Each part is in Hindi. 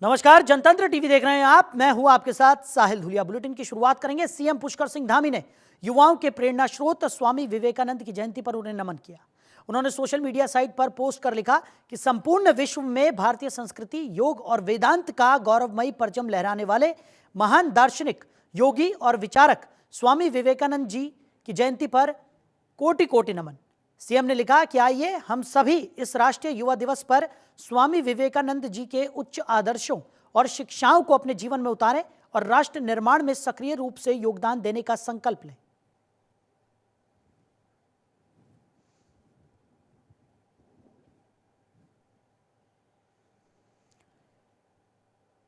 नमस्कार, जनतंत्र टीवी देख रहे हैं आप। मैं हूं आपके साथ साहिल धुलिया। बुलेटिन की शुरुआत करेंगे। सीएम पुष्कर सिंह धामी ने युवाओं के प्रेरणा स्रोत स्वामी विवेकानंद की जयंती पर उन्हें नमन किया। उन्होंने सोशल मीडिया साइट पर पोस्ट कर लिखा कि संपूर्ण विश्व में भारतीय संस्कृति, योग और वेदांत का गौरवमयी परचम लहराने वाले महान दार्शनिक, योगी और विचारक स्वामी विवेकानंद जी की जयंती पर कोटि कोटि नमन। सीएम ने लिखा कि आइए हम सभी इस राष्ट्रीय युवा दिवस पर स्वामी विवेकानंद जी के उच्च आदर्शों और शिक्षाओं को अपने जीवन में उतारें और राष्ट्र निर्माण में सक्रिय रूप से योगदान देने का संकल्प लें।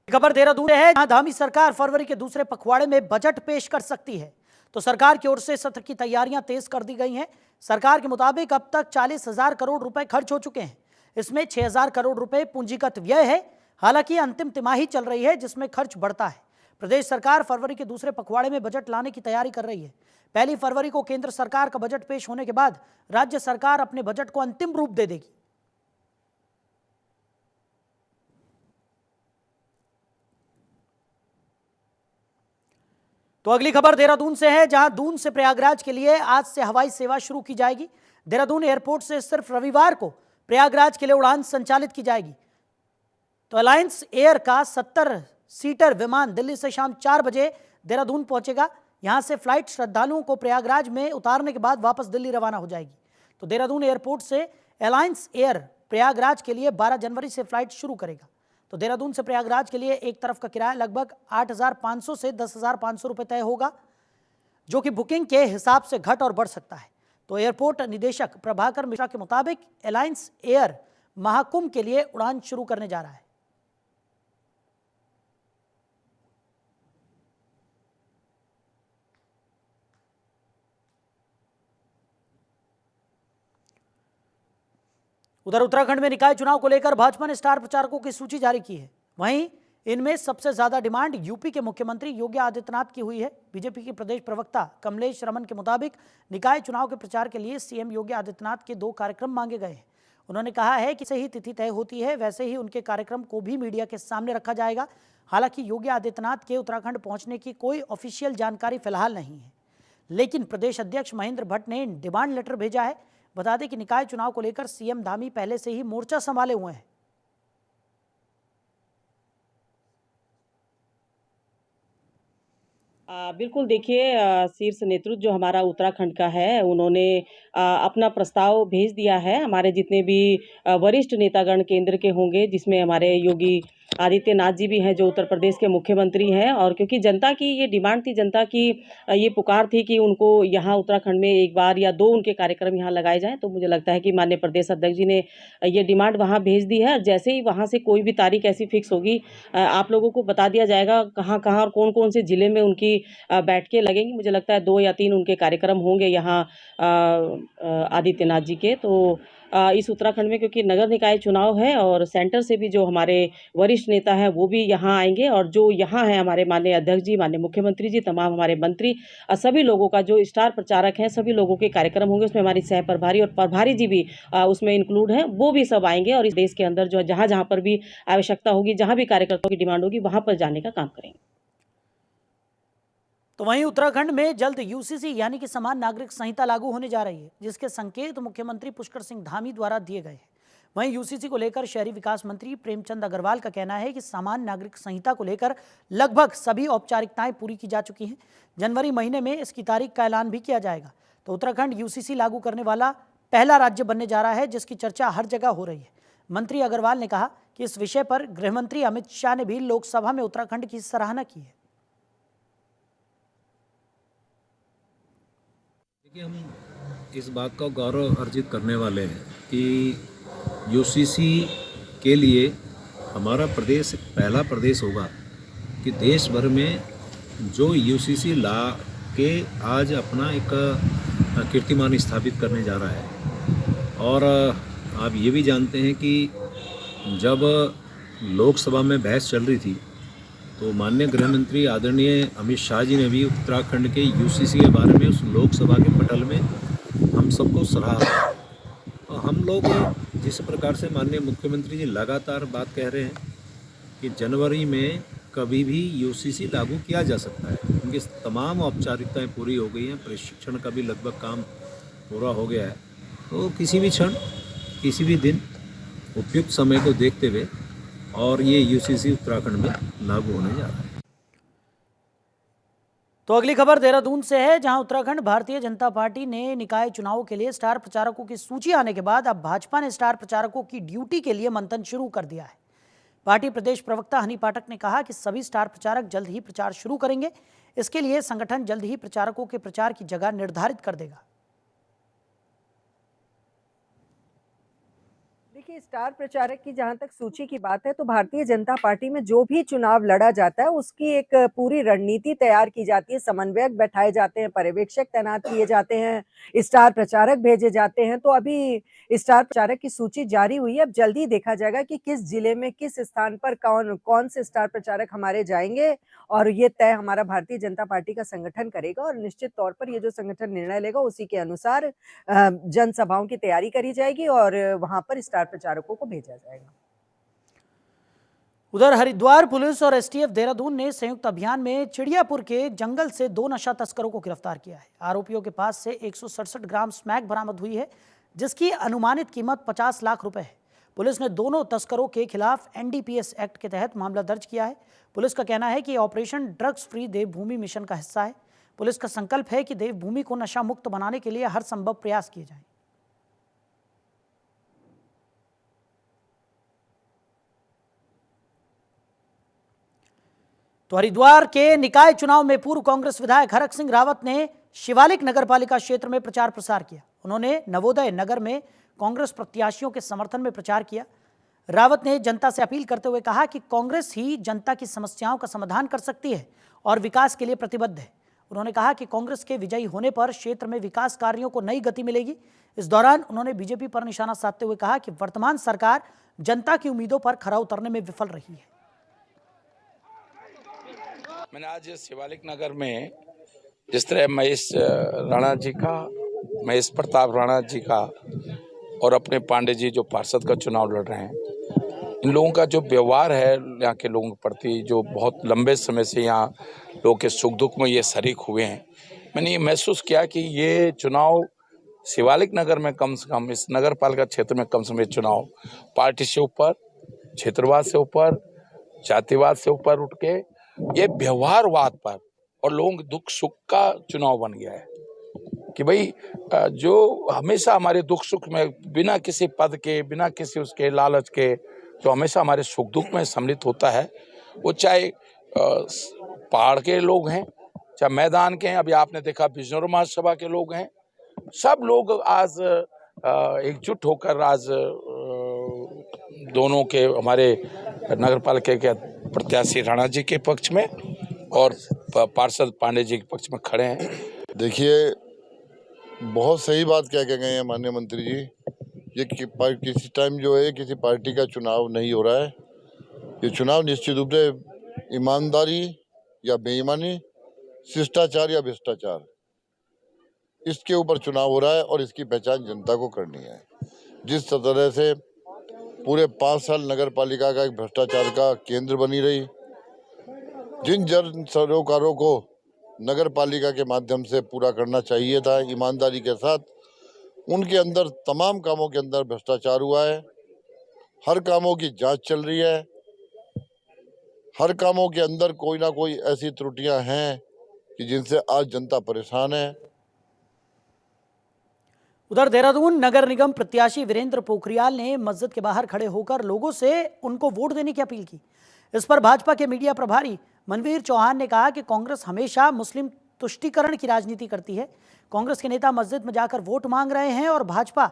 खबर देहरादून से है, जहां धामी सरकार फरवरी के दूसरे पखवाड़े में बजट पेश कर सकती है। तो सरकार की ओर से सत्र की तैयारियां तेज कर दी गई हैं। सरकार के मुताबिक अब तक 40,000 करोड़ रुपए खर्च हो चुके हैं। इसमें 6,000 करोड़ रुपए पूंजीगत व्यय है। हालांकि अंतिम तिमाही चल रही है, जिसमें खर्च बढ़ता है। प्रदेश सरकार फरवरी के दूसरे पखवाड़े में बजट लाने की तैयारी कर रही है। 1 फरवरी को केंद्र सरकार का बजट पेश होने के बाद राज्य सरकार अपने बजट को अंतिम रूप दे देगी। तो अगली खबर देहरादून से है, जहां दून से प्रयागराज के लिए आज से हवाई सेवा शुरू की जाएगी। देहरादून एयरपोर्ट से सिर्फ रविवार को प्रयागराज के लिए उड़ान संचालित की जाएगी। तो अलायंस एयर का 70 सीटर विमान दिल्ली से शाम 4 बजे देहरादून पहुंचेगा। यहां से फ्लाइट श्रद्धालुओं को प्रयागराज में उतारने के बाद वापस दिल्ली रवाना हो जाएगी। तो देहरादून एयरपोर्ट से अलायंस एयर प्रयागराज के लिए 12 जनवरी से फ्लाइट शुरू करेगा। तो देहरादून से प्रयागराज के लिए एक तरफ का किराया लगभग 8,500 से 10,500 रुपये तय होगा, जो कि बुकिंग के हिसाब से घट और बढ़ सकता है। तो एयरपोर्ट निदेशक प्रभाकर मिश्रा के मुताबिक अलायंस एयर महाकुंभ के लिए उड़ान शुरू करने जा रहा है। उधर उत्तराखंड में निकाय चुनाव को लेकर भाजपा ने स्टार प्रचारकों की सूची जारी की है। वहीं इनमें सबसे ज्यादा डिमांड यूपी के मुख्यमंत्री योगी आदित्यनाथ की हुई है। बीजेपी के प्रदेश प्रवक्ता कमलेश रमन के मुताबिक निकाय चुनाव के प्रचार के लिए सीएम योगी आदित्यनाथ के 2 कार्यक्रम मांगे गए हैं। उन्होंने कहा है कि जैसे ही तिथि तय होती है, वैसे ही उनके कार्यक्रम को भी मीडिया के सामने रखा जाएगा। हालांकि योगी आदित्यनाथ के उत्तराखंड पहुंचने की कोई ऑफिशियल जानकारी फिलहाल नहीं है, लेकिन प्रदेश अध्यक्ष महेंद्र भट्ट ने डिमांड लेटर भेजा है। बता दें कि निकाय चुनाव को लेकर सीएम धामी पहले से ही मोर्चा संभाले हुए हैं। बिल्कुल देखिए, शीर्ष नेतृत्व जो हमारा उत्तराखंड का है, उन्होंने अपना प्रस्ताव भेज दिया है। हमारे जितने भी वरिष्ठ नेतागण केंद्र के होंगे, जिसमें हमारे योगी आदित्यनाथ जी भी हैं, जो उत्तर प्रदेश के मुख्यमंत्री हैं। और क्योंकि जनता की ये डिमांड थी, जनता की ये पुकार थी कि उनको यहाँ उत्तराखंड में 1 बार या 2 उनके कार्यक्रम यहाँ लगाए जाएँ, तो मुझे लगता है कि माननीय प्रदेश अध्यक्ष जी ने ये डिमांड वहाँ भेज दी है। जैसे ही वहाँ से कोई भी तारीख ऐसी फिक्स होगी, आप लोगों को बता दिया जाएगा कहाँ-कहाँ और कौन-कौन से ज़िले में उनकी बैठकें लगेंगी। मुझे लगता है 2 या 3 उनके कार्यक्रम होंगे यहाँ आदित्यनाथ जी के। तो इस उत्तराखंड में क्योंकि नगर निकाय चुनाव है और सेंटर से भी जो हमारे वरिष्ठ नेता हैं, वो भी यहाँ आएंगे। और जो यहाँ हैं हमारे माननीय अध्यक्ष जी, माननीय मुख्यमंत्री जी, तमाम हमारे मंत्री, सभी लोगों का जो स्टार प्रचारक हैं, सभी लोगों के कार्यक्रम होंगे। उसमें हमारी सह प्रभारी और प्रभारी जी भी उसमें इंक्लूड हैं। वो भी सब आएंगे और इस देश के अंदर जो जहाँ-जहाँ पर भी आवश्यकता होगी, जहाँ भी कार्यकर्ताओं की डिमांड होगी, वहाँ पर जाने का काम करेंगे। तो वहीं उत्तराखंड में जल्द यूसीसी यानी कि समान नागरिक संहिता लागू होने जा रही है, जिसके संकेत मुख्यमंत्री पुष्कर सिंह धामी द्वारा दिए गए हैं। वहीं यूसीसी को लेकर शहरी विकास मंत्री प्रेमचंद अग्रवाल का कहना है कि समान नागरिक संहिता को लेकर लगभग सभी औपचारिकताएं पूरी की जा चुकी हैं। जनवरी महीने में इसकी तारीख का ऐलान भी किया जाएगा। तो उत्तराखंड यूसीसी लागू करने वाला पहला राज्य बनने जा रहा है, जिसकी चर्चा हर जगह हो रही है। मंत्री अग्रवाल ने कहा कि इस विषय पर गृहमंत्री अमित शाह ने भी लोकसभा में उत्तराखंड की सराहना की है। देखिए, हम इस बात का गौरव अर्जित करने वाले हैं कि यूसीसी के लिए हमारा प्रदेश पहला प्रदेश होगा कि देश भर में जो यूसीसी ला के आज अपना एक कीर्तिमान स्थापित करने जा रहा है। और आप ये भी जानते हैं कि जब लोकसभा में बहस चल रही थी, तो माननीय गृह मंत्री आदरणीय अमित शाह जी ने भी उत्तराखंड के यूसीसी के बारे में उस लोकसभा के पटल में हम सबको सराहा। और हम लोग जिस प्रकार से माननीय मुख्यमंत्री जी लगातार बात कह रहे हैं कि जनवरी में कभी भी यूसीसी लागू किया जा सकता है। उनकी तमाम औपचारिकताएं पूरी हो गई हैं, प्रशिक्षण का भी लगभग काम पूरा हो गया है। तो किसी भी क्षण, किसी भी दिन उपयुक्त समय को देखते हुए और ये यूसीसी उत्तराखंड में लागू होने जा रहा है। तो अगली खबर देहरादून से है, जहां उत्तराखंड भारतीय जनता पार्टी ने निकाय चुनाव के लिए स्टार प्रचारकों की सूची आने के बाद अब भाजपा ने स्टार प्रचारकों की ड्यूटी के लिए मंथन शुरू कर दिया है। पार्टी प्रदेश प्रवक्ता हनी पाठक ने कहा कि सभी स्टार प्रचारक जल्द ही प्रचार शुरू करेंगे। इसके लिए संगठन जल्द ही प्रचारकों के प्रचार की जगह निर्धारित कर देगा। देखिए, स्टार प्रचारक की जहां तक सूची की बात है तो भारतीय जनता पार्टी में जो भी चुनाव लड़ा जाता है उसकी एक पूरी रणनीति तैयार की जाती है, समन्वयक बैठाए जाते हैं, पर्यवेक्षक तैनात किए जाते हैं, स्टार प्रचारक भेजे जाते हैं। तो अभी स्टार प्रचारक की सूची जारी हुई है। अब जल्दी देखा जाएगा कि किस जिले में किस स्थान पर कौन से स्टार प्रचारक हमारे जाएंगे, और ये तय हमारा भारतीय जनता पार्टी का संगठन करेगा। और निश्चित तौर पर ये जो संगठन निर्णय लेगा उसी के अनुसार जनसभाओं की तैयारी करी जाएगी और वहां पर स्टार प्रचारकों को भेजा जाएगा। उधर हरिद्वार पुलिस और एसटीएफ देहरादून ने संयुक्त अभियान में चिड़ियापुर के जंगल से 2 नशा तस्करों को गिरफ्तार किया है। आरोपियों के पास से 167 ग्राम स्मैक बरामद हुई है, जिसकी अनुमानित कीमत 50 लाख रुपए है। पुलिस ने दोनों तस्करों के खिलाफ एनडीपीएस एक्ट के तहत मामला दर्ज किया है। पुलिस का कहना है कि ऑपरेशन ड्रग्स फ्री देवभूमि मिशन का हिस्सा है। पुलिस का संकल्प है कि देवभूमि को नशा मुक्त बनाने के लिए हर संभव प्रयास किए जाएं। तो हरिद्वार के निकाय चुनाव में पूर्व कांग्रेस विधायक हरक सिंह रावत ने शिवालिक नगरपालिका क्षेत्र में प्रचार प्रसार किया। उन्होंने नवोदय नगर में कांग्रेस प्रत्याशियों के समर्थन में प्रचार किया। रावत ने जनता से अपील करते हुए कहा कि कांग्रेस ही जनता की समस्याओं का समाधान कर सकती है और विकास के लिए प्रतिबद्ध है। उन्होंने कहा कि कांग्रेस के विजयी होने पर क्षेत्र में विकास कार्यों को नई गति मिलेगी। इस दौरान उन्होंने बीजेपी पर निशाना साधते हुए कहा कि वर्तमान सरकार जनता की उम्मीदों पर खरा उतरने में विफल रही है। मैंने आज शिवालिक नगर में जिस तरह महेश राणा जी का, महेश प्रताप राणा जी का और अपने पांडे जी जो पार्षद का चुनाव लड़ रहे हैं, इन लोगों का जो व्यवहार है यहाँ के लोगों के प्रति, जो बहुत लंबे समय से यहाँ लोगों के सुख दुख में ये शरीक हुए हैं, मैंने ये महसूस किया कि ये चुनाव शिवालिक नगर में कम से कम, इस नगर पालिका क्षेत्र में कम से कम, चुनाव पार्टी से ऊपर, क्षेत्रवाद से ऊपर, जातिवाद से ऊपर उठ के ये व्यवहारवाद पर और लोगों के दुख सुख का चुनाव बन गया है कि भाई जो हमेशा हमारे दुख सुख में बिना किसी पद के, बिना किसी उसके लालच के, जो हमेशा हमारे सुख दुख में सम्मिलित होता है, वो चाहे पहाड़ के लोग हैं, चाहे मैदान के हैं, अभी आपने देखा बिजनौर महासभा के लोग हैं, सब लोग आज एकजुट होकर आज दोनों के, हमारे नगर पालिका के प्रत्याशी राणा जी के पक्ष में और पार्षद पांडे जी के पक्ष में खड़े हैं। देखिए, बहुत सही बात क्या गए हैं माननीय मंत्री जी। ये किसी टाइम जो है किसी पार्टी का चुनाव नहीं हो रहा है। ये चुनाव निश्चित रूप से ईमानदारी या बेईमानी, शिष्टाचार या भ्रष्टाचार, इसके ऊपर चुनाव हो रहा है और इसकी पहचान जनता को करनी है। जिस तरह से पूरे 5 साल नगर पालिका का एक भ्रष्टाचार का केंद्र बनी रही, जिन जन सरोकारों को नगर पालिका के माध्यम से पूरा करना चाहिए था ईमानदारी के साथ, उनके अंदर तमाम कामों के अंदर भ्रष्टाचार हुआ है। हर कामों की जांच चल रही है, हर कामों के अंदर कोई ना कोई ऐसी त्रुटियां हैं कि जिनसे आज जनता परेशान है। उधर देहरादून नगर निगम प्रत्याशी वीरेंद्र पोखरियाल ने मस्जिद के बाहर खड़े होकर लोगों से उनको वोट देने की अपील की। इस पर भाजपा के मीडिया प्रभारी मनवीर चौहान ने कहा कि कांग्रेस हमेशा मुस्लिम तुष्टीकरण की राजनीति करती है। कांग्रेस के नेता मस्जिद में जाकर वोट मांग रहे हैं और भाजपा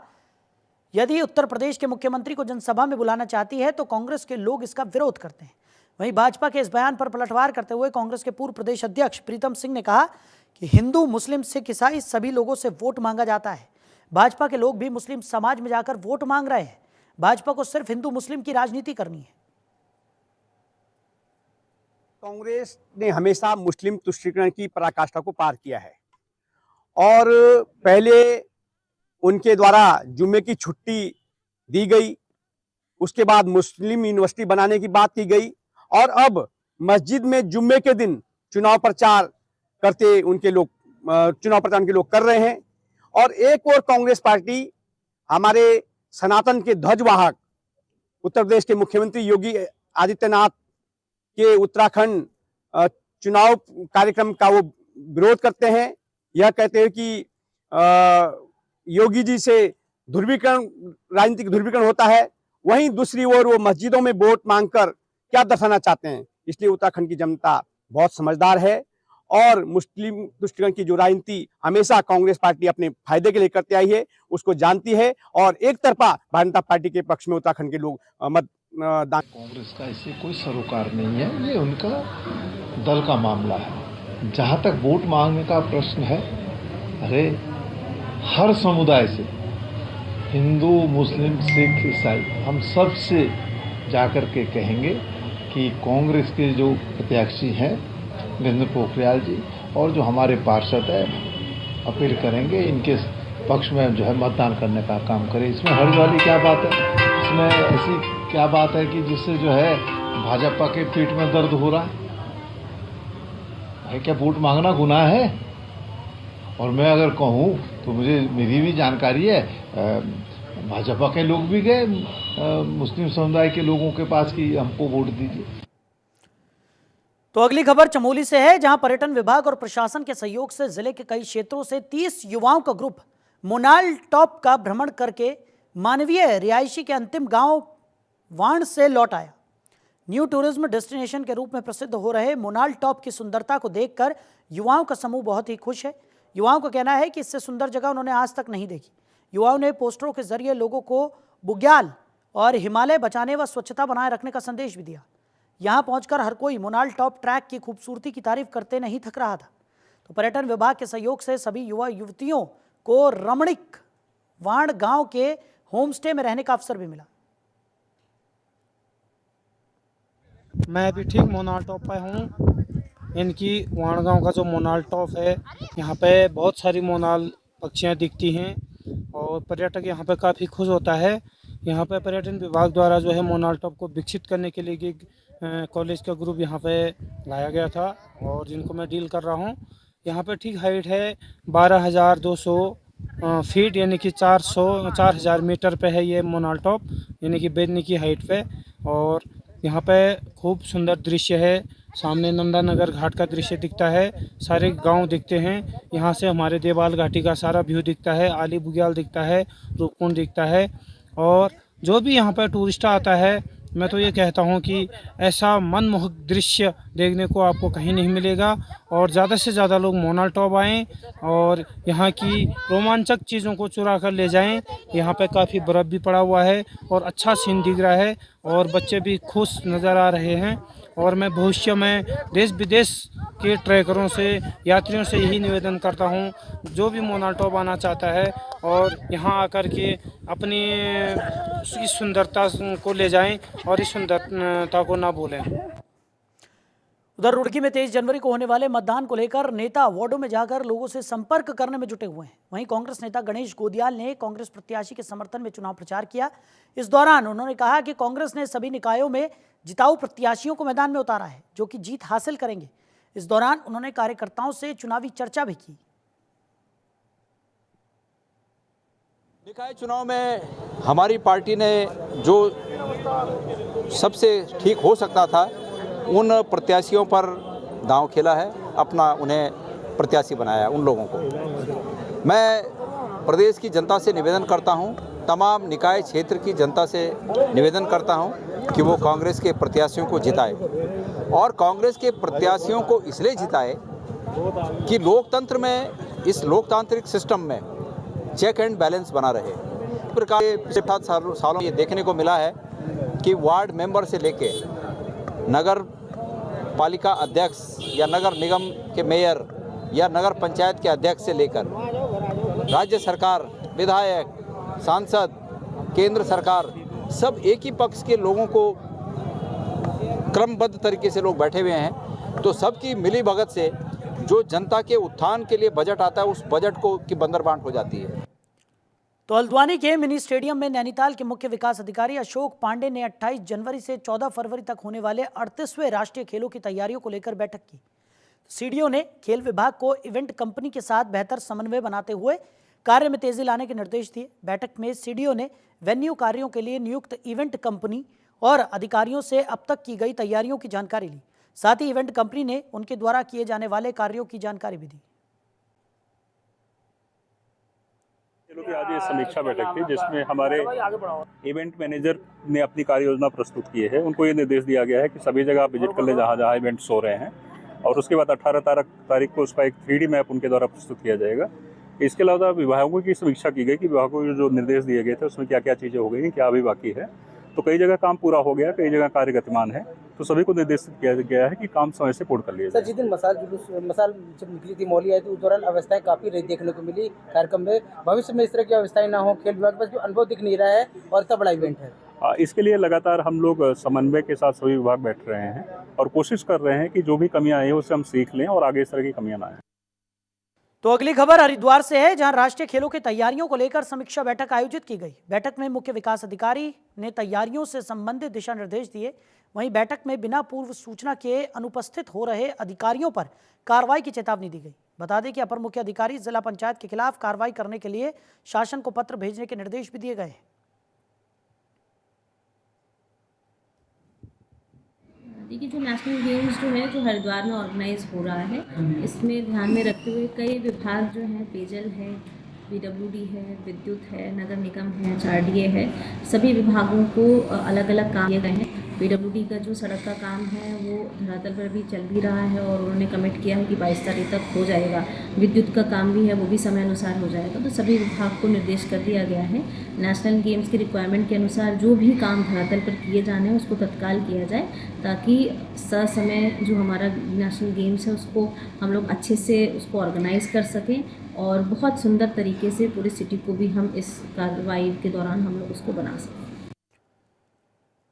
यदि उत्तर प्रदेश के मुख्यमंत्री को जनसभा में बुलाना चाहती है तो कांग्रेस के लोग इसका विरोध करते हैं। वहीं भाजपा के इस बयान पर पलटवार करते हुए कांग्रेस के पूर्व प्रदेश अध्यक्ष प्रीतम सिंह ने कहा कि हिंदू, मुस्लिम, सिख, ईसाई सभी लोगों से वोट मांगा जाता है। भाजपा के लोग भी मुस्लिम समाज में जाकर वोट मांग रहे हैं। भाजपा को सिर्फ हिंदू मुस्लिम की राजनीति करनी है। कांग्रेस ने हमेशा मुस्लिम तुष्टीकरण की पराकाष्ठा को पार किया है और पहले उनके द्वारा जुम्मे की छुट्टी दी गई, उसके बाद मुस्लिम यूनिवर्सिटी बनाने की बात की गई और अब मस्जिद में जुम्मे के दिन चुनाव प्रचार करते उनके लोग चुनाव प्रचार उनके लोग कर रहे हैं। और एक और कांग्रेस पार्टी हमारे सनातन के ध्वजवाहक उत्तर प्रदेश के मुख्यमंत्री योगी आदित्यनाथ के उत्तराखंड चुनाव कार्यक्रम का वो विरोध करते हैं। यह कहते हैं कि योगी जी से ध्रुवीकरण, राजनीतिक ध्रुवीकरण होता है। वहीं दूसरी ओर वो मस्जिदों में वोट मांगकर क्या दर्शाना चाहते हैं। इसलिए उत्तराखंड की जनता बहुत समझदार है और मुस्लिम तुष्टिकरण की जो राजनीति हमेशा कांग्रेस पार्टी अपने फायदे के लिए करते आई है उसको जानती है और एक तरफा भारतीय जनता पार्टी के पक्ष में उत्तराखंड के लोग मतदान। कांग्रेस का इससे कोई सरोकार नहीं है, ये उनका दल का मामला है। जहां तक वोट मांगने का प्रश्न है, अरे हर समुदाय से, हिंदू, मुस्लिम, सिख, ईसाई, हम सब से जाकर के कहेंगे कि कांग्रेस के जो प्रत्याशी हैं नरेंद्र पोखरियाल जी और जो हमारे पार्षद है, अपील करेंगे इनके पक्ष में जो है मतदान करने का काम करें। इसमें हर्ज वाली क्या बात है? इसमें ऐसी क्या बात है कि जिससे जो है भाजपा के पेट में दर्द हो रहा है? क्या वोट मांगना गुनाह है? और मैं अगर कहूँ तो मेरी भी जानकारी है, भाजपा के लोग भी गए मुस्लिम समुदाय के लोगों के पास कि हमको वोट दीजिए। तो अगली खबर चमोली से है, जहां पर्यटन विभाग और प्रशासन के सहयोग से जिले के कई क्षेत्रों से 30 युवाओं का ग्रुप मोनाल टॉप का भ्रमण करके मानवीय रिहायशी के अंतिम गांव वाण से लौट आया। न्यू टूरिज्म डेस्टिनेशन के रूप में प्रसिद्ध हो रहे मोनाल टॉप की सुंदरता को देखकर युवाओं का समूह बहुत ही खुश है। युवाओं का कहना है कि इससे सुंदर जगह उन्होंने आज तक नहीं देखी। युवाओं ने पोस्टरों के जरिए लोगों को बुग्याल और हिमालय बचाने व स्वच्छता बनाए रखने का संदेश भी दिया। यहां पहुंचकर हर कोई मोनाल टॉप ट्रैक की खूबसूरती की तारीफ करते नहीं थक रहा था। तो पर्यटन विभाग के सहयोग से सभी युवा युवतियों को रमणीक वाण गांव के होमस्टे में रहने का अवसर भी मिला। मैं भी ठीक मोनाल टॉप पर हूँ। इनकी वाण गांव का जो मोनाल टॉप है, यहाँ पे बहुत सारी मोनाल पक्षियाँ दिखती हैं और पर्यटक यहाँ पे काफ़ी खुश होता है। यहाँ पे पर्यटन विभाग द्वारा जो है मोनाल टॉप को विकसित करने के लिए कॉलेज का ग्रुप यहाँ पे लाया गया था और जिनको मैं डील कर रहा हूँ। यहाँ पे ठीक हाइट है 12,200 फीट, यानी कि 4,000 मीटर पे है ये मोनाल टॉप, यानी कि बेदनी की हाइट पे। और यहाँ पे खूब सुंदर दृश्य है। सामने नंदानगर घाट का दृश्य दिखता है, सारे गांव दिखते हैं। यहाँ से हमारे देवाल घाटी का सारा व्यू दिखता है, आली बुग्याल दिखता है, रूपकुंड दिखता है। और जो भी यहाँ पर टूरिस्ट आता है, मैं तो ये कहता हूँ कि ऐसा मनमोहक दृश्य देखने को आपको कहीं नहीं मिलेगा। और ज़्यादा से ज़्यादा लोग मोनाल टॉप आएँ और यहाँ की रोमांचक चीज़ों को चुरा कर ले जाएं। यहाँ पे काफ़ी बर्फ़ भी पड़ा हुआ है और अच्छा सीन दिख रहा है और बच्चे भी खुश नज़र आ रहे हैं। और मैं भविष्य में देश विदेश के ट्रैकरों से, यात्रियों से यही निवेदन करता हूँ, जो भी मोनाल टॉप आना चाहता है और यहाँ आकर के अपनी इस सुंदरता को ले जाएं और इस सुंदरता को ना भूलें। उधर रुड़की में 23 जनवरी को होने वाले मतदान को लेकर नेता वार्डों में जाकर लोगों से संपर्क करने में जुटे हुए हैं। वहीं कांग्रेस नेता गणेश गोदियाल ने कांग्रेस प्रत्याशी के समर्थन में चुनाव प्रचार किया। इस दौरान उन्होंने कहा कि कांग्रेस ने सभी निकायों में जिताऊ प्रत्याशियों को मैदान में उतारा है, जो कि जीत हासिल करेंगे। इस दौरान उन्होंने कार्यकर्ताओं से चुनावी चर्चा भी की। निकाय चुनाव में हमारी पार्टी ने जो सबसे ठीक हो सकता था उन प्रत्याशियों पर दांव खेला है, अपना उन्हें प्रत्याशी बनाया उन लोगों को। मैं प्रदेश की जनता से निवेदन करता हूं, तमाम निकाय क्षेत्र की जनता से निवेदन करता हूं कि वो कांग्रेस के प्रत्याशियों को जिताए और कांग्रेस के प्रत्याशियों को इसलिए जिताए कि लोकतंत्र में, इस लोकतांत्रिक सिस्टम में चेक एंड बैलेंस बना रहे। इस प्रकार पिछले 7 सालों ये देखने को मिला है कि वार्ड मेंबर से लेके नगर पालिका अध्यक्ष या नगर निगम के मेयर या नगर पंचायत के अध्यक्ष से लेकर राज्य सरकार, विधायक, सांसद, केंद्र सरकार, सब एक ही पक्ष के लोगों को क्रमबद्ध तरीके से लोग बैठे हुए हैं। तो सबकी मिली भगत से जो जनता के उत्थान के लिए बजट आता है, उस बजट को की बंदरबांट हो जाती है। तो हल्द्वानी के मिनी स्टेडियम में नैनीताल के मुख्य विकास अधिकारी अशोक पांडे ने 28 जनवरी से 14 फरवरी तक होने वाले 38वें राष्ट्रीय खेलों की तैयारियों को लेकर बैठक की। सीडीओ ने खेल विभाग को इवेंट कंपनी के साथ बेहतर समन्वय बनाते हुए कार्य में तेजी लाने के निर्देश दिए। बैठक में सीडीओ ने वेन्यू कार्यों के लिए नियुक्त इवेंट कंपनी और अधिकारियों से अब तक की गई तैयारियों की जानकारी ली। साथ ही इवेंट कंपनी ने उनके द्वारा किए जाने वाले कार्यों की जानकारी भी दी। खेलों की आज ये समीक्षा बैठक थी जिसमें हमारे इवेंट मैनेजर ने अपनी कार्य योजना प्रस्तुत की है। उनको ये निर्देश दिया गया है कि सभी जगह आप विजिट कर ले जहाँ जहाँ इवेंट्स हो रहे हैं, और उसके बाद 18 तारीख को उसका एक 3D मैप उनके द्वारा प्रस्तुत किया जाएगा। इसके अलावा विभागों की समीक्षा की गई कि विभागों को जो निर्देश दिए गए थे उसमें क्या क्या चीज़ें हो गई, क्या अभी बाकी है। तो कई जगह काम पूरा हो गया, कई जगह कार्य गतिमान है, तो सभी को निर्देशित किया गया है कि काम समय से पूर्ण कर लिया जाए। सर, जिस दिन मसाल जब निकली थी, मौली आई थी, उस दौरान अवस्थाएं काफ़ी रही देखने को मिली कार्यक्रम में। भविष्य में इस तरह की अवस्थाएं ना हो, खेल विभाग पर जो अनुभव दिख नहीं रहा है और इतना बड़ा इवेंट है, इसके लिए लगातार हम लोग समन्वय के साथ सभी विभाग बैठ रहे हैं और कोशिश कर रहे हैं कि जो भी कमियां आई हैं उससे हम सीख लें और आगे इस तरह की कमियां ना आए। तो अगली खबर हरिद्वार से है, जहां राष्ट्रीय खेलों की तैयारियों को लेकर समीक्षा बैठक आयोजित की गई। बैठक में मुख्य विकास अधिकारी ने तैयारियों से संबंधित दिशा निर्देश दिए। वहीं बैठक में बिना पूर्व सूचना के अनुपस्थित हो रहे अधिकारियों पर कार्रवाई की चेतावनी दी गई। बता दें कि अपर मुख्य अधिकारी जिला पंचायत के खिलाफ कार्रवाई करने के लिए शासन को पत्र भेजने के निर्देश भी दिए गए हैं। देखिए, जो नेशनल गेम्स जो है जो हरिद्वार में ऑर्गेनाइज हो रहा है, इसमें ध्यान में रखते हुए कई विभाग जो हैं, पेयजल है, पीडब्ल्यूडी है, विद्युत है, नगर निगम है, HRDA है, सभी विभागों को अलग अलग काम दिए गए हैं। पीडब्ल्यूडी का जो सड़क का काम है वो धरातल पर भी चल भी रहा है और उन्होंने कमिट किया है कि 22 तारीख तक हो जाएगा। विद्युत का काम भी है, वो भी समय अनुसार हो जाएगा। तो सभी विभाग को निर्देश कर दिया गया है, नेशनल गेम्स की रिक्वायरमेंट के अनुसार जो भी काम धरातल पर किए जाने हैं उसको तत्काल किया जाए, ताकि ससमय जो हमारा नेशनल गेम्स है उसको हम लोग अच्छे से उसको ऑर्गेनाइज कर सकें और बहुत सुंदर तरीके से पूरी सिटी को भी हम इस कार्रवाई के दौरान हम लोग उसको बना सकें।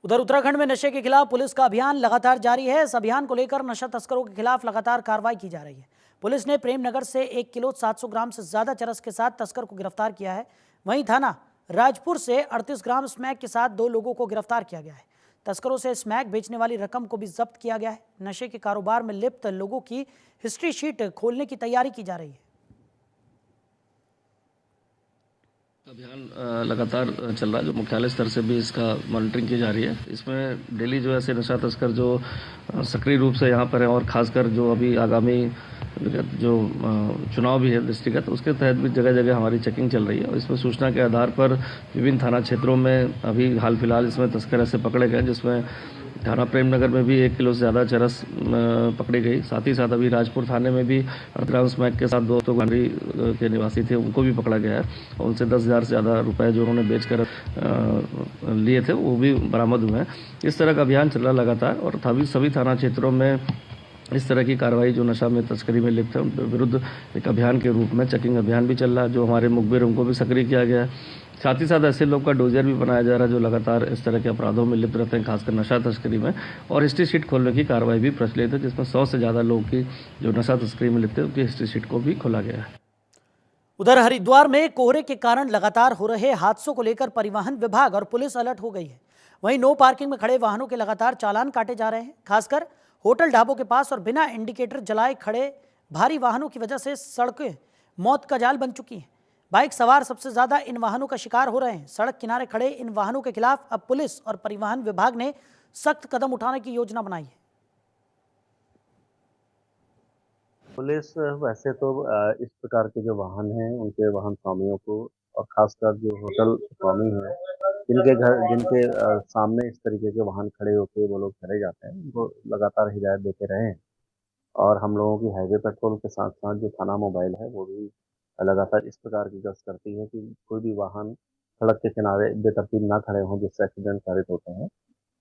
उधर उत्तराखंड में नशे के खिलाफ पुलिस का अभियान लगातार जारी है। इस अभियान को लेकर नशा तस्करों के खिलाफ लगातार कार्रवाई की जा रही है। पुलिस ने प्रेमनगर से 1 किलो 700 ग्राम से ज्यादा चरस के साथ तस्कर को गिरफ्तार किया है। वहीं थाना राजपुर से 38 ग्राम स्मैक के साथ 2 लोगों को गिरफ्तार किया गया है। तस्करों से स्मैक बेचने वाली रकम को भी जब्त किया गया है। नशे के कारोबार में लिप्त लोगों की हिस्ट्री शीट खोलने की तैयारी की जा रही है। अभियान लगातार चल रहा है, जो मुख्यालय स्तर से भी इसका मॉनिटरिंग की जा रही है। इसमें डेली जो ऐसे नशा तस्कर जो सक्रिय रूप से यहाँ पर हैं और खासकर जो अभी आगामी जो चुनाव भी है दृष्टिगत, उसके तहत भी जगह जगह हमारी चेकिंग चल रही है। और इसमें सूचना के आधार पर विभिन्न थाना क्षेत्रों में अभी हाल फिलहाल इसमें तस्कर ऐसे पकड़े गए, जिसमें थाना प्रेमनगर में भी 1 किलो से ज़्यादा चरस पकड़ी गई। साथ ही साथ अभी राजपुर थाने में भी 38 ग्राम स्मैक के साथ 2 तो गांधी के निवासी थे, उनको भी पकड़ा गया है और उनसे 10,000 से ज़्यादा रुपए जो उन्होंने बेचकर लिए थे वो भी बरामद हुए हैं। इस तरह का अभियान चल रहा लगातार और सभी थाना क्षेत्रों में इस तरह की कार्रवाई जो नशा में तस्करी में लिप्त है उन विरुद्ध एक अभियान के रूप में चेकिंग अभियान भी चल रहा है। जो हमारे मुखबिर उनको भी सक्रिय किया गया है। साथ ही साथ ऐसे लोग का डोजर भी बनाया जा रहा है जो लगातार इस तरह के अपराधों में लिप्त रहते हैं, खासकर नशा तस्करी में। और हिस्ट्री शीट खोलने की कार्रवाई भी प्रचलित है, जिसमें 100 से ज़्यादा लोग की जो नशा तस्करी में लिप्त है उनकी हिस्ट्री शीट को भी खोला गया है। उधर हरिद्वार में कोहरे के कारण लगातार हो रहे हादसों को लेकर परिवहन विभाग और पुलिस अलर्ट हो गई है। वहीं नो पार्किंग में खड़े वाहनों के लगातार चालान काटे जा रहे हैं। खासकर होटल ढाबों के पास और बिना इंडिकेटर जलाए खड़े भारी वाहनों की वजह से सड़कें मौत का जाल बन चुकी हैं। बाइक सवार सबसे ज्यादा इन वाहनों का शिकार हो रहे हैं। सड़क किनारे खड़े इन वाहनों के खिलाफ अब पुलिस और परिवहन विभाग ने सख्त कदम उठाने की योजना बनाई है। पुलिस वैसे तो इस प्रकार के जो वाहन हैं उनके वाहन स्वामियों को और खासकर जो होटल स्वामी हैं जिनके सामने इस तरीके के वाहन खड़े होकर वो लोग चले जाते हैं, उनको लगातार हिदायत देते रहे हैं। और हम लोगों की हाईवे पेट्रोल के साथ साथ जो थाना मोबाइल है वो भी लगातार इस प्रकार की गश्त करती है कि कोई भी वाहन सड़क के किनारे बेतरतीब ना खड़े हों जिससे एक्सीडेंट साबित होते हैं।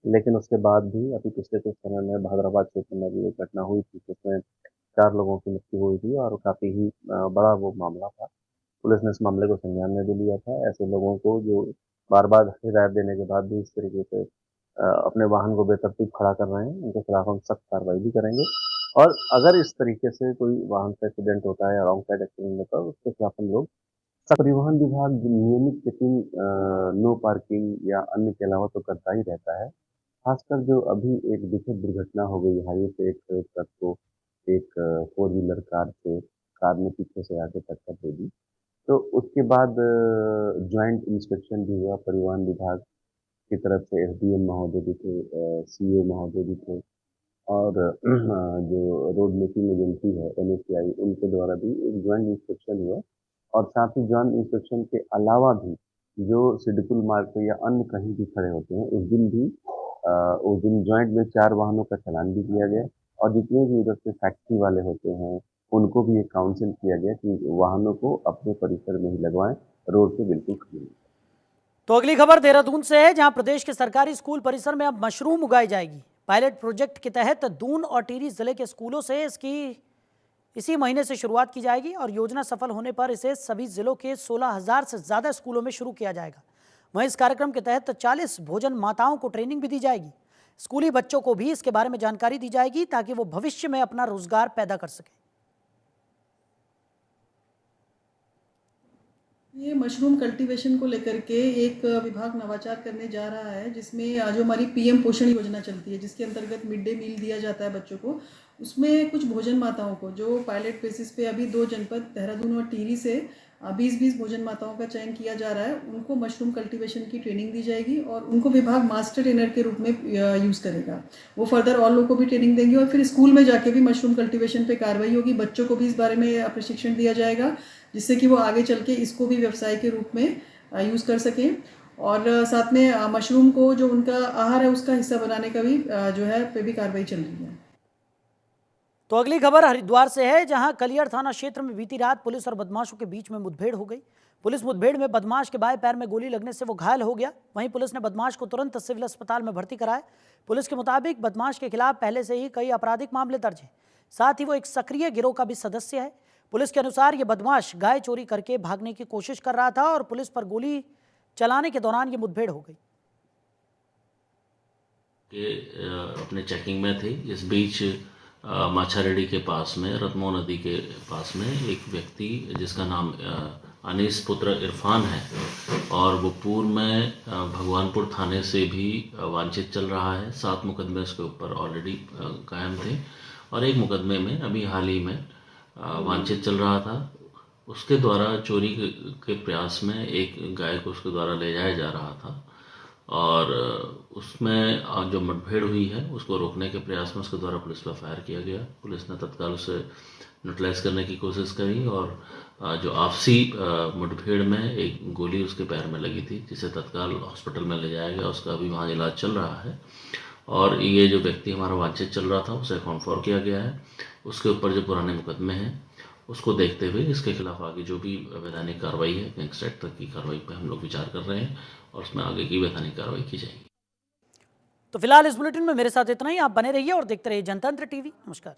लेकिन उसके बाद भी अभी पिछले कुछ समय में भादराबाद क्षेत्र में भी एक घटना हुई थी जिसमें 4 लोगों की मृत्यु हुई थी और काफ़ी ही बड़ा वो मामला था। पुलिस ने इस मामले को संज्ञान में भी लिया था। ऐसे लोगों को जो बार बार हिदायत देने के बाद भी इस तरीके से अपने वाहन को बेतरतीब खड़ा कर रहे हैं, उनके खिलाफ हम सख्त कार्रवाई भी करेंगे। और अगर इस तरीके से कोई वाहन से एक्सीडेंट होता है या रॉन्ग साइड एक्सीडेंट होता है उसके खिलाफ हम लोग परिवहन विभाग नियमित चेकिंग नो पार्किंग या अन्य के अलावा तो करता ही रहता है। खासकर जो अभी एक दुखद दुर्घटना हो गई हाईवे पे एक ट्रक को एक फोर व्हीलर कार ने पीछे से आके टक्कर दे दी। तो उसके बाद ज्वाइंट इंस्पेक्शन भी हुआ परिवहन विभाग की तरफ से, एसडीएम महोदय भी थे, सीए महोदय भी थे और जो रोड मेकिंग एजेंसी है एनएचएआई उनके द्वारा भी एक ज्वाइंट इंस्पेक्शन हुआ और साथ ही ज्वाइंट इंस्पेक्शन के अलावा भी जो सिडकुल मार्ग पे या अन्य कहीं भी खड़े होते हैं उस दिन ज्वाइंट में 4 वाहनों का चालान भी किया गया और जितने भी उधर से फैक्ट्री वाले होते हैं उनको भी एक काउंसिल किया गया कि वाहनों को अपने परिसर में ही लगवाएं, रोड पे बिल्कुल खड़े नहीं। तो अगली खबर देहरादून से है, जहां प्रदेश के सरकारी स्कूल परिसर में अब मशरूम उगाई जाएगी। पायलट प्रोजेक्ट के तहत दून और टिहरी जिले के स्कूलों से इसी महीने से शुरुआत की जाएगी और योजना सफल होने पर इसे सभी जिलों के 16,000 से ज्यादा स्कूलों में शुरू किया जाएगा। वहीं इस कार्यक्रम के तहत 40 भोजन माताओं को ट्रेनिंग भी दी जाएगी। स्कूली बच्चों को भी इसके बारे में जानकारी दी जाएगी ताकि वो भविष्य में अपना रोजगार पैदा कर सके। ये मशरूम कल्टीवेशन को लेकर के एक विभाग नवाचार करने जा रहा है, जिसमें जो हमारी पीएम पोषण योजना चलती है जिसके अंतर्गत मिड डे मील दिया जाता है बच्चों को, उसमें कुछ भोजन माताओं को जो पायलट बेसिस पे अभी 2 जनपद देहरादून और टिहरी से 20-20 भोजन माताओं का चयन किया जा रहा है। उनको मशरूम कल्टीवेशन की ट्रेनिंग दी जाएगी और उनको विभाग मास्टर ट्रेनर के रूप में यूज़ करेगा। वो फर्दर और लोगों को भी ट्रेनिंग देंगे और फिर स्कूल में जाके भी मशरूम कल्टीवेशन पे कार्रवाई होगी। बच्चों को भी इस बारे में प्रशिक्षण दिया जाएगा जिससे कि वो आगे चल के इसको भी व्यवसाय के रूप में यूज़ कर सकें और साथ में मशरूम को जो उनका आहार है उसका हिस्सा बनाने का भी जो है पे भी कार्रवाई चल रही है। तो अगली खबर हरिद्वार से है, जहां कलियर थाना क्षेत्र में बीती रात पुलिस और बदमाशों के बीच में मुठभेड़ हो गई। पुलिस मुठभेड़ में बदमाश के बाएं पैर में गोली लगने से वो घायल हो गया। वहीं पुलिस ने बदमाश को तुरंत सिविल अस्पताल में भर्ती कराया। पुलिस के मुताबिक बदमाश के खिलाफ पहले से ही कई आपराधिक मामले दर्ज हैं, साथ ही वो एक सक्रिय गिरोह का भी सदस्य है। पुलिस के अनुसार ये बदमाश गाय चोरी करके भागने की कोशिश कर रहा था और पुलिस पर गोली चलाने के दौरान ये मुठभेड़ हो गई। अपने चेकिंग में थे, इस बीच माछारेडी के पास में रतमो नदी के पास में एक व्यक्ति जिसका नाम अनीस पुत्र इरफान है और वो पूर्व में भगवानपुर थाने से भी वांछित चल रहा है। 7 मुकदमे उसके ऊपर ऑलरेडी कायम थे और एक मुकदमे में अभी हाल ही में वांछित चल रहा था। उसके द्वारा चोरी के प्रयास में एक गाय को उसके द्वारा ले जाया जा रहा था और उसमें जो मुठभेड़ हुई है उसको रोकने के प्रयास में उसके द्वारा पुलिस पर फायर किया गया। पुलिस ने तत्काल उसे न्यूट्रलाइज करने की कोशिश करी और जो आपसी मुठभेड़ में एक गोली उसके पैर में लगी थी जिसे तत्काल हॉस्पिटल में ले जाया गया। उसका अभी वहाँ इलाज चल रहा है और ये जो व्यक्ति हमारा वांछित चल रहा था उसे कॉन्फॉर किया गया है। उसके ऊपर जो पुराने मुकदमे हैं उसको देखते हुए इसके खिलाफ आगे जो भी वैधानिक कार्रवाई है, गैंगस्टर एक्ट तक की कार्रवाई पर हम लोग विचार कर रहे हैं और उसमें आगे की वैधानिक कार्रवाई की जाएगी। तो फिलहाल इस बुलेटिन में मेरे साथ इतना ही। आप बने रहिए और देखते रहिए जनतंत्र टीवी। नमस्कार।